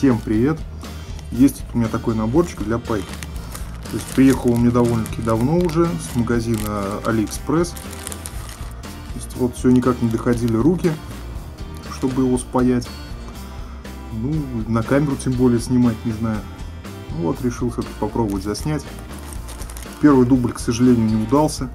Всем привет! Есть у меня такой наборчик для пайки. То есть приехал он мне довольно-таки давно уже с магазина AliExpress. То есть вот все никак не доходили руки, чтобы его спаять. Ну, на камеру тем более снимать не знаю. Ну, вот решил все-таки попробовать заснять. Первый дубль, к сожалению, не удался.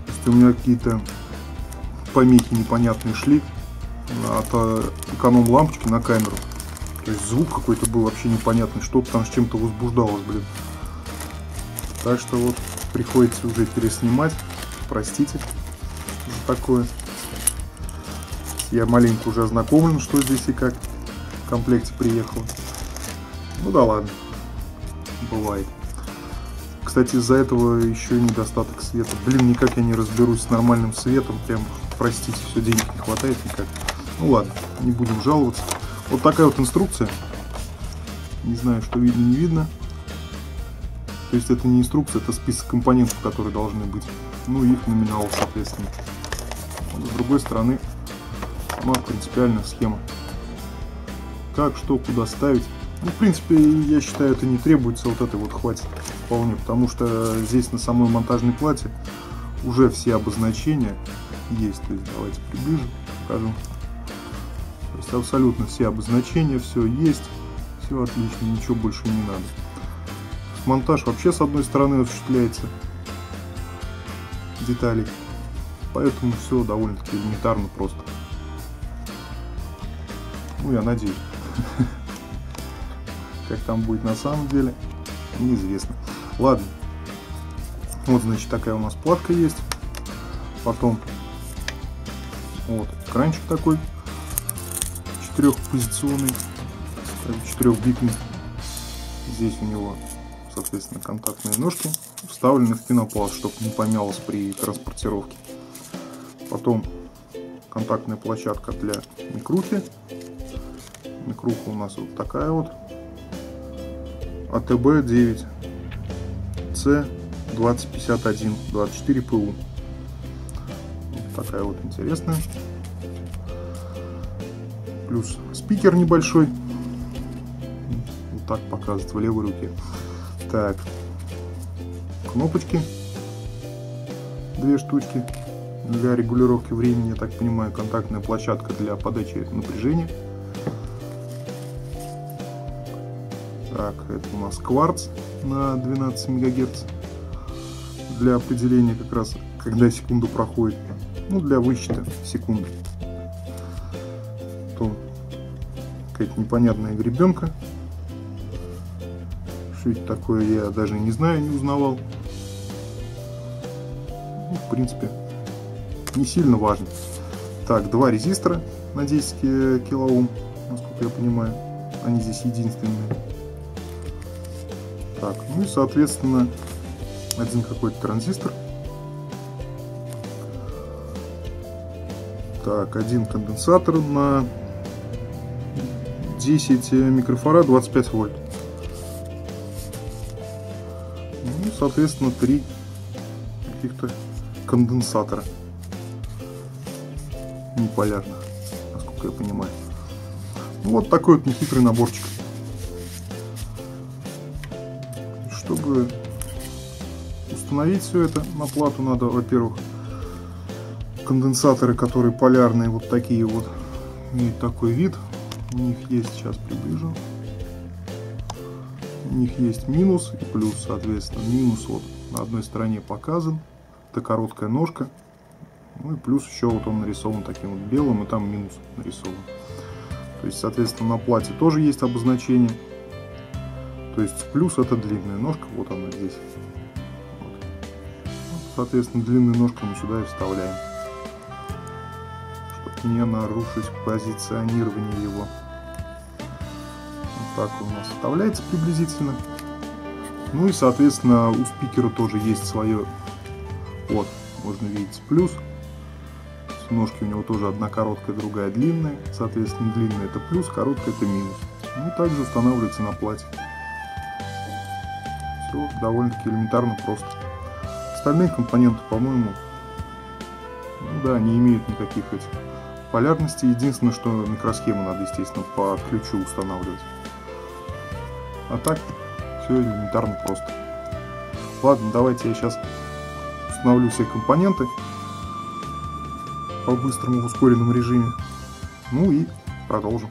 То есть у меня какие-то помехи непонятные шли от эконом-лампочки на камеру. То есть звук какой-то был вообще непонятный, что-то там с чем-то возбуждалось, блин. Так что вот приходится уже переснимать. Простите за такое. Я маленько уже ознакомлен, что здесь и как в комплекте приехало. Ну да ладно, бывает. Кстати, из-за этого еще и недостаток света. Блин, никак я не разберусь с нормальным светом. Прям, простите, все, денег не хватает никак. Ну ладно, не будем жаловаться. Вот такая вот инструкция. Не знаю, что видно, не видно. То есть это не инструкция, это список компонентов, которые должны быть. Ну и их номинал, соответственно. Вот с другой стороны, сама принципиальная схема. Как, что, куда ставить. Ну, в принципе, я считаю, это не требуется, вот этой вот хватит вполне. Потому что здесь на самой монтажной плате уже все обозначения есть. То есть давайте приближим, покажем. То есть абсолютно все обозначения, все есть, все отлично, ничего больше не надо. Монтаж вообще с одной стороны осуществляется деталей, поэтому все довольно-таки элементарно просто. Ну, я надеюсь. Как там будет на самом деле, неизвестно. Ладно. Вот, значит, такая у нас платка есть. Потом вот экранчик такой. Четырехпозиционный, четырехбитный. Здесь у него, соответственно, контактные ножки вставлены в пенопласт, чтобы не помялось при транспортировке. Потом контактная площадка для микрухи. Микруха у нас вот такая вот. АТБ 9 С2051 24 ПУ. Вот такая вот интересная. Плюс спикер небольшой. Вот так показывает в левой руке. Так. Кнопочки. 2 штучки для регулировки времени, я так понимаю. Контактная площадка для подачи напряжения. Так, это у нас кварц на 12 МГц. Для определения как раз, когда секунду проходит. Ну, для высчета секунды. Какая-то непонятная гребенка. Что это такое, я даже не знаю, не узнавал. Ну, в принципе, не сильно важно. Так, 2 резистора на 10 килоом, насколько я понимаю. Они здесь единственные. Так, ну и соответственно один какой-то транзистор. Так, один конденсатор на 10 микрофарад, 25 вольт. Ну, соответственно, 3 каких-то конденсатора неполярных, насколько я понимаю. Ну, вот такой вот нехитрый наборчик. Чтобы установить все это на плату, надо, во-первых, конденсаторы, которые полярные, вот такие вот, имеют такой вид. У них есть, сейчас приближу, у них есть минус и плюс, соответственно. Минус вот на одной стороне показан, это короткая ножка, ну и плюс еще вот он нарисован таким вот белым, и там минус нарисован. То есть, соответственно, на плате тоже есть обозначение. То есть плюс это длинная ножка, вот она здесь. Вот. Соответственно, длинную ножку мы сюда и вставляем, чтобы не нарушить позиционирование его. Вот так у нас вставляется приблизительно. Ну и, соответственно, у спикера тоже есть свое. Вот, можно видеть плюс. Ножки у него тоже одна короткая, другая длинная. Соответственно, длинная это плюс, короткая это минус. Ну и также устанавливается на плате. Все довольно-таки элементарно просто. Остальные компоненты, по-моему, ну да, не имеют никаких этих полярностей. Единственное, что микросхему надо, естественно, по ключу устанавливать. А так все элементарно просто. Ладно, давайте я сейчас установлю все компоненты по быстрому в ускоренном режиме. Ну и продолжим.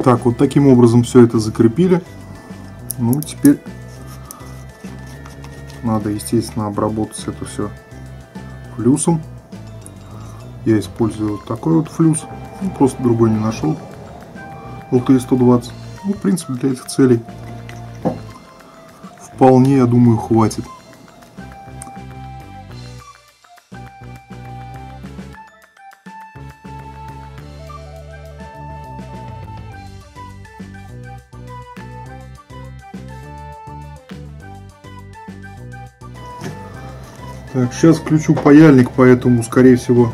Так, вот таким образом все это закрепили. Ну, теперь надо, естественно, обработать это все флюсом. Я использую вот такой вот флюс. Ну, просто другой не нашел. LT120. Ну, в принципе, для этих целей вполне, я думаю, хватит. Так, сейчас включу паяльник, поэтому, скорее всего,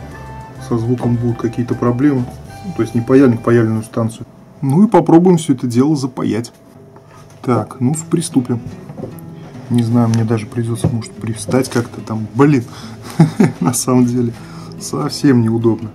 со звуком будут какие-то проблемы. Ну, то есть не паяльник, паяльную станцию. Ну и попробуем все это дело запаять. Так, ну приступим. Не знаю, мне даже придется, может, привстать как-то там. Блин, на самом деле, совсем неудобно.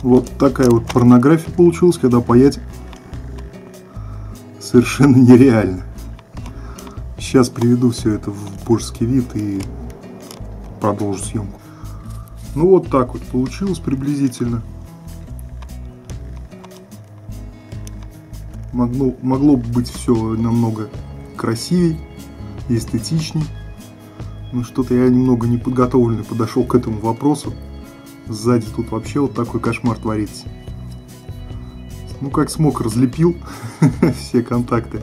Вот такая вот порнография получилась, когда паять совершенно нереально. Сейчас приведу все это в божеский вид и продолжу съемку. Ну вот так вот получилось приблизительно. Могло бы быть все намного красивей и эстетичней. Но что-то я немного неподготовленный подошел к этому вопросу. Сзади тут вообще вот такой кошмар творится. Ну как смог, разлепил все контакты.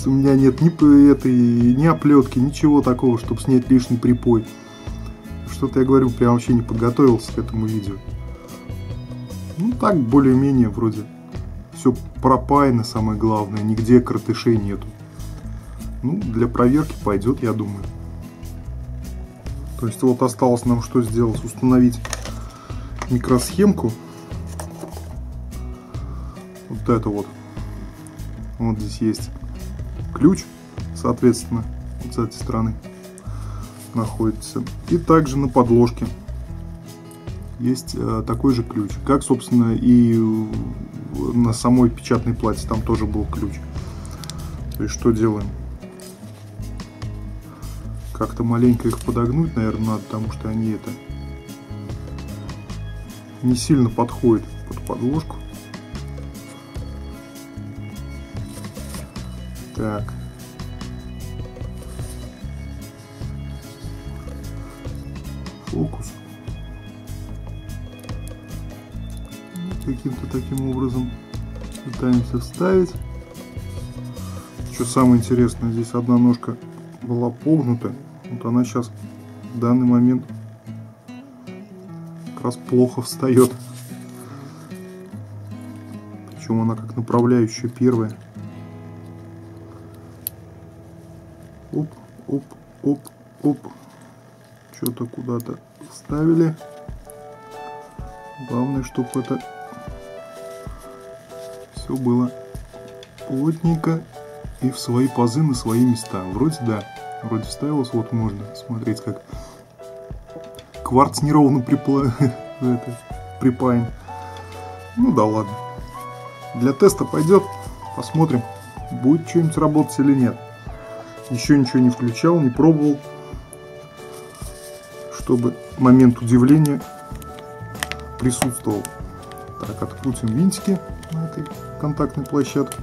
У меня нет ни оплетки, ничего такого, чтобы снять лишний припой. Что-то я говорю, прям вообще не подготовился к этому видео. Ну так, более-менее вроде все пропаяно, самое главное, нигде коротышей нету. Ну, для проверки пойдет, я думаю. То есть вот осталось нам что сделать? Установить микросхемку. Вот это вот. Вот здесь есть ключ, соответственно, вот с этой стороны находится. И также на подложке есть такой же ключ, как, собственно, и на самой печатной плате там тоже был ключ. То есть что делаем? Как-то маленько их подогнуть, наверное, надо, потому что они это не сильно подходят под подложку. Так. Фокус. Каким-то таким образом пытаемся вставить. Что самое интересное, здесь одна ножка была погнута. Вот она сейчас в данный момент как раз плохо встает. Причем она как направляющая первая. Оп, оп, оп, оп. Что-то куда-то вставили. Главное, чтобы это все было плотненько и в свои пазы, на свои места. Вроде да, вроде вставилось. Вот можно смотреть, как кварц неровно припаян. Ну да ладно. Для теста пойдет. Посмотрим, будет что-нибудь работать или нет. Еще ничего не включал, не пробовал, чтобы момент удивления присутствовал. Так, открутим винтики на этой контактной площадке.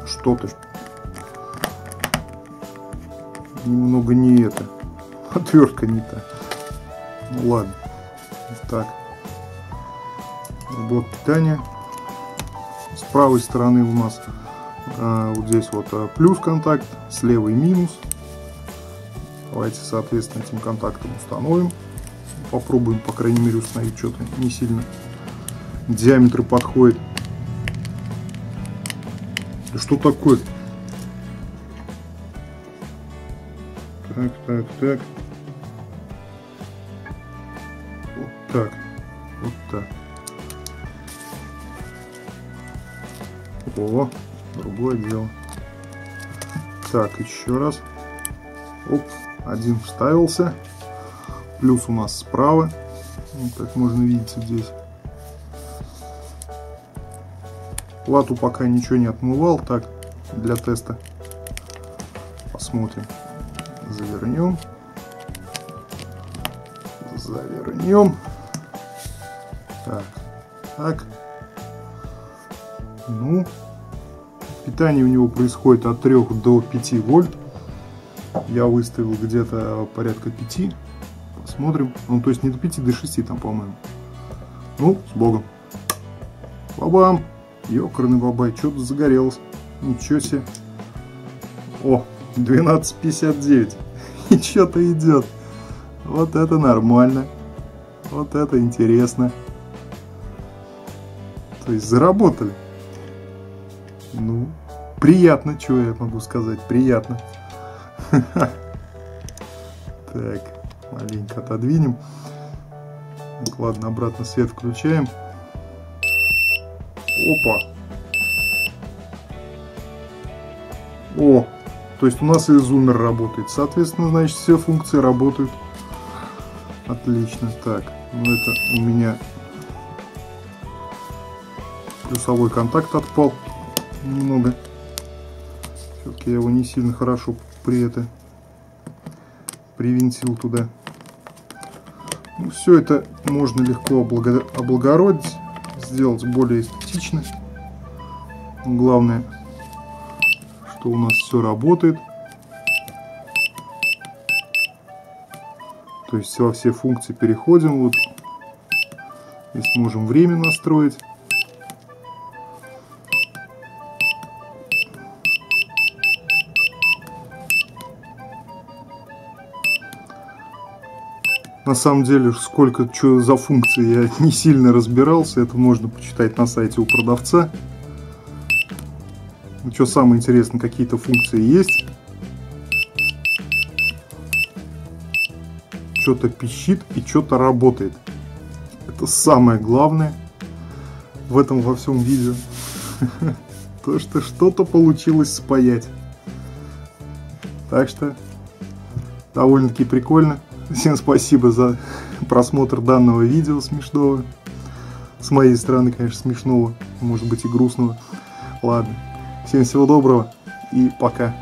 Что-то немного не это. Отвертка не та. Ну ладно. Так. Блок питания. С правой стороны у нас вот здесь вот плюс контакт, слева и минус. Давайте, соответственно, этим контактом установим. Попробуем, по крайней мере, установить. Что-то не сильно диаметр подходит. Да что такое? Так, так, так. Вот так. Вот так. О, другое дело. Так, еще раз. Оп, один вставился. Плюс у нас справа. Вот как можно видеть здесь. Плату пока ничего не отмывал. Так, для теста. Посмотрим. Завернем. Завернем. Так, так. Ну, питание у него происходит от 3 до 5 вольт. Я выставил где-то порядка 5. Посмотрим. Ну, то есть не до 5, до 6 там, по-моему. Ну, с Богом. Бабам! Ёкарный бабай, что-то загорелось. Ничего себе. О, 12:59. И что-то идет. Вот это нормально. Вот это интересно. То есть заработали. Ну, приятно, что я могу сказать. Приятно. Так, маленько отодвинем. Так, ладно, обратно свет включаем. Опа. О, то есть у нас и зумер работает. Соответственно, значит, все функции работают. Отлично. Так, ну это у меня плюсовой контакт отпал. немного. Все-таки я его не сильно хорошо привинтил туда. Ну, все это можно легко облагородить, сделать более эстетично. Главное, что у нас все работает. То есть во все функции переходим. Вот здесь можем время настроить. На самом деле, сколько что за функции я не сильно разбирался. Это можно почитать на сайте у продавца. Ну, что самое интересное, какие-то функции есть. Что-то пищит и что-то работает. Это самое главное в этом во всем видео. То, что что-то получилось спаять. Так что довольно-таки прикольно. Всем спасибо за просмотр данного видео смешного. С моей стороны, конечно, смешного, может быть и грустного. Ладно. Всем всего доброго и пока.